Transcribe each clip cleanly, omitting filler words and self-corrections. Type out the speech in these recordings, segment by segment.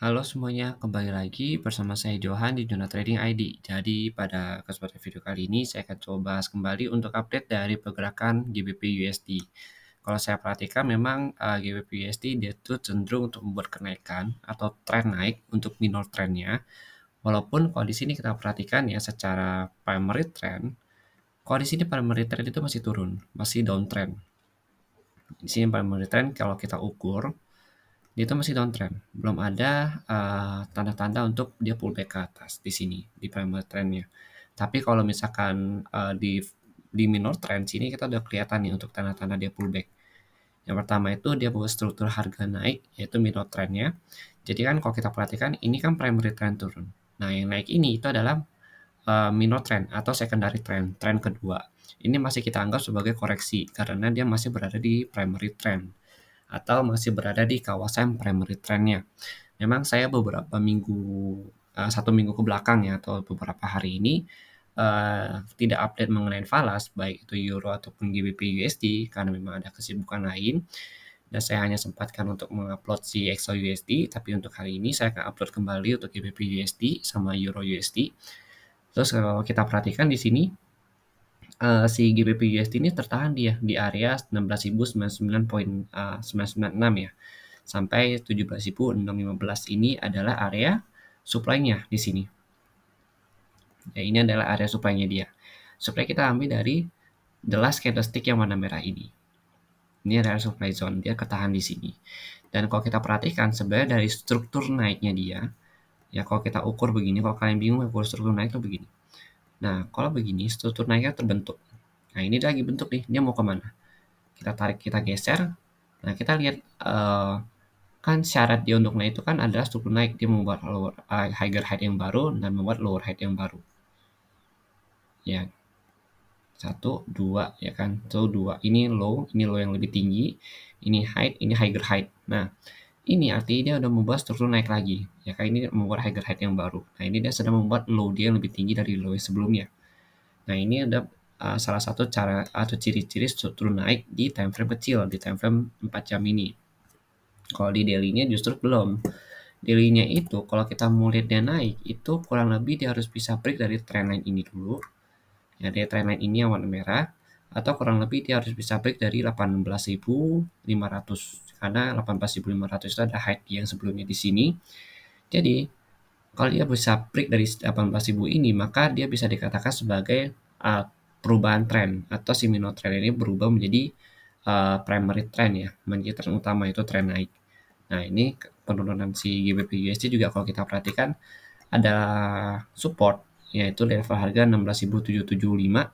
Halo semuanya, kembali lagi bersama saya Johan di Jona Trading ID. Jadi pada kesempatan video kali ini saya akan coba bahas kembali untuk update dari pergerakan GBP USD. Kalau saya perhatikan memang GBP USD dia tuh cenderung untuk membuat kenaikan atau tren naik untuk minor trendnya. Walaupun kalau di sini kita perhatikan ya secara primary trend, kalau di sini primary trend itu masih turun, masih downtrend. Di sini primary trend kalau kita ukur itu masih downtrend, belum ada tanda-tanda untuk dia pullback ke atas di sini di primary trendnya. Tapi kalau misalkan di minor trend sini kita udah kelihatan nih untuk tanda-tanda dia pullback. Yang pertama itu dia buat struktur harga naik, yaitu minor trendnya. Jadi kan kalau kita perhatikan ini kan primary trend turun. Nah yang naik ini itu adalah minor trend atau secondary trend, trend kedua. Ini masih kita anggap sebagai koreksi karena dia masih berada di primary trend atau masih berada di kawasan primary trendnya. Memang saya beberapa minggu, 1 minggu ke belakang ya atau beberapa hari ini tidak update mengenai falas baik itu euro ataupun GBP USD karena memang ada kesibukan lain dan saya hanya sempatkan untuk mengupload si XO USD, tapi untuk hari ini saya akan upload kembali untuk GBP USD sama euro USD. Terus kalau kita perhatikan di sini si GBP USD ini tertahan dia di area 16.099.996 ya. Sampai 17.615 ini adalah area supply-nya di sini. Ya, ini adalah area supply-nya dia. Supply kita ambil dari the last candlestick yang warna merah ini. Ini adalah supply zone, dia ketahan di sini. Dan kalau kita perhatikan sebenarnya dari struktur naiknya dia, ya kalau kita ukur begini, kalau kalian bingung ukur struktur naik itu begini. Nah, kalau begini struktur naiknya terbentuk. Nah, ini lagi bentuk nih, dia mau kemana? Kita tarik, kita geser. Nah, kita lihat kan syarat dia untuk naik itu kan adalah struktur naik, dia membuat higher height yang baru dan membuat lower height yang baru. Ya, 1, 2 ya kan, itu 2. Ini low yang lebih tinggi, ini height, ini higher height. Nah, ini artinya dia udah membuat struktur naik lagi. Ya kan, ini membuat higher height yang baru. Nah, ini dia sedang membuat low dia yang lebih tinggi dari low yang sebelumnya. Nah, ini ada salah satu cara atau ciri-ciri struktur naik di time frame kecil, di time frame 4 jam ini. Kalau di daily-nya justru belum. Daily-nya itu kalau kita mau lihat dia naik, itu kurang lebih dia harus bisa break dari trendline ini dulu. Ya, dari trendline ini yang warna merah. Atau kurang lebih dia harus bisa break dari 18.500. Karena 18.500 itu ada height yang sebelumnya di sini. Jadi, kalau dia bisa break dari 18.000 ini, maka dia bisa dikatakan sebagai perubahan tren atau si minor trend ini berubah menjadi primary trend ya, menjadi tren utama itu tren naik. Nah, ini penurunan si GBP USD juga kalau kita perhatikan ada support yaitu level harga 16.775.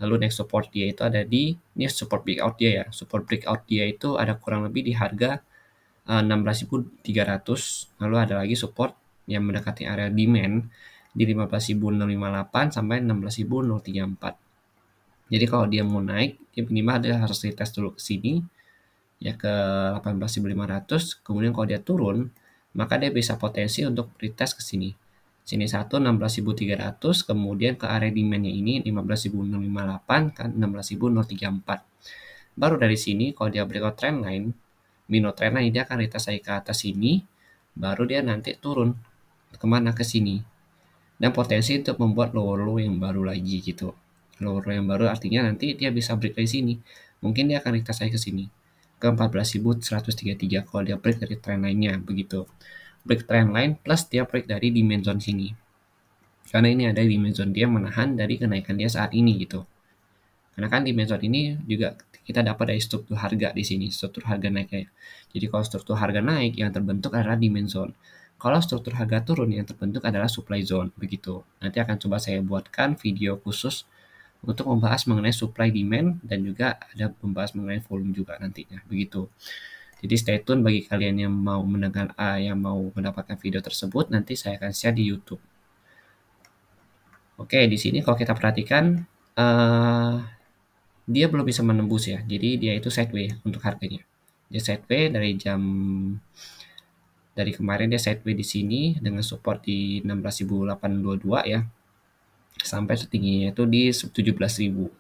Lalu next support dia itu ada di ini support breakout dia ya. Support breakout dia itu ada kurang lebih di harga 16.300. Lalu ada lagi support yang mendekati area demand di 15.058 sampai 16.034. Jadi kalau dia mau naik, dia minimal dia harus retest dulu ke sini ya ke 18.500. Kemudian kalau dia turun, maka dia bisa potensi untuk retest ke sini. Sini 16.300, kemudian ke area demand-nya ini 15.058 kan 16.034. Baru dari sini kalau dia breakout trend line, minor trend line dia akan retest lagi ke atas sini, baru dia nanti turun kemana ke sini. Dan potensi untuk membuat lower low yang baru lagi gitu. Lower low yang baru artinya nanti dia bisa break dari sini. Mungkin dia akan retest lagi ke sini ke 14.133 kalau dia break dari trend line-nya begitu. Break trend line plus dia break dari demand zone sini. Karena ini ada demand zone dia menahan dari kenaikan dia saat ini gitu. Karena kan demand zone ini juga kita dapat dari struktur harga di sini, struktur harga naiknya. Jadi kalau struktur harga naik yang terbentuk adalah demand zone. Kalau struktur harga turun yang terbentuk adalah supply zone begitu. Nanti akan coba saya buatkan video khusus untuk membahas mengenai supply demand dan juga ada membahas mengenai volume juga nantinya begitu. Jadi stay tune bagi kalian yang mau mendengar yang mau mendapatkan video tersebut, nanti saya akan share di YouTube. Oke, di sini kalau kita perhatikan dia belum bisa menembus ya. Jadi dia itu sideway untuk harganya. Dia sideway dari kemarin dia sideway di sini dengan support di 16.822 ya. Sampai setingginya itu di 17.000.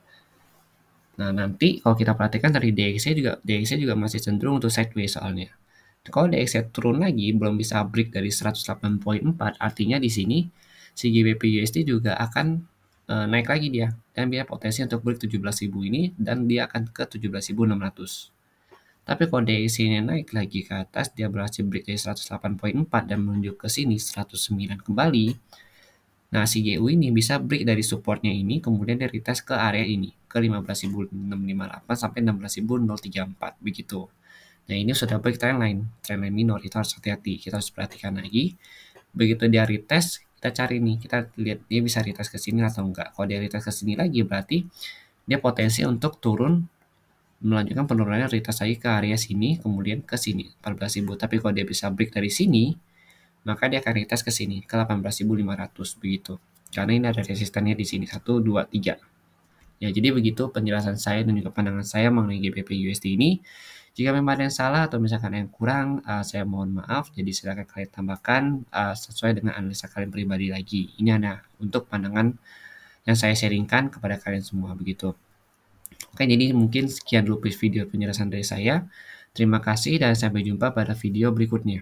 Nah, nanti kalau kita perhatikan dari DXY juga masih cenderung untuk sideway soalnya. Kalau DXY turun lagi belum bisa break dari 108.4, artinya di sini si GBP USD juga akan naik lagi dia, dan dia potensi untuk break 17.000 ini, dan dia akan ke 17.600. Tapi kalau DXY-nya naik lagi ke atas, dia berhasil break dari 108.4 dan menuju ke sini 109 kembali. Nah, si GU ini bisa break dari supportnya ini, kemudian dia retest ke area ini, ke 15.658 sampai 16.034, begitu. Nah, ini sudah break trendline minor, itu harus hati-hati, kita harus perhatikan lagi. Begitu dia retest, kita cari nih, kita lihat dia bisa retest ke sini atau enggak. Kalau dia retest ke sini lagi, berarti dia potensi untuk turun, melanjutkan penurunannya, retest lagi ke area sini, kemudian ke sini, 14.000. Tapi kalau dia bisa break dari sini, maka dia akan retest ke sini, ke 18.500, begitu. Karena ini ada resistannya di sini, 1, 2, 3. Ya, jadi begitu penjelasan saya dan juga pandangan saya mengenai GBP USD ini. Jika memang ada yang salah atau misalkan yang kurang, saya mohon maaf. Jadi silakan kalian tambahkan sesuai dengan analisa kalian pribadi lagi. Ini hanya untuk pandangan yang saya sharingkan kepada kalian semua, begitu. Oke, jadi mungkin sekian dulu video penjelasan dari saya. Terima kasih dan sampai jumpa pada video berikutnya.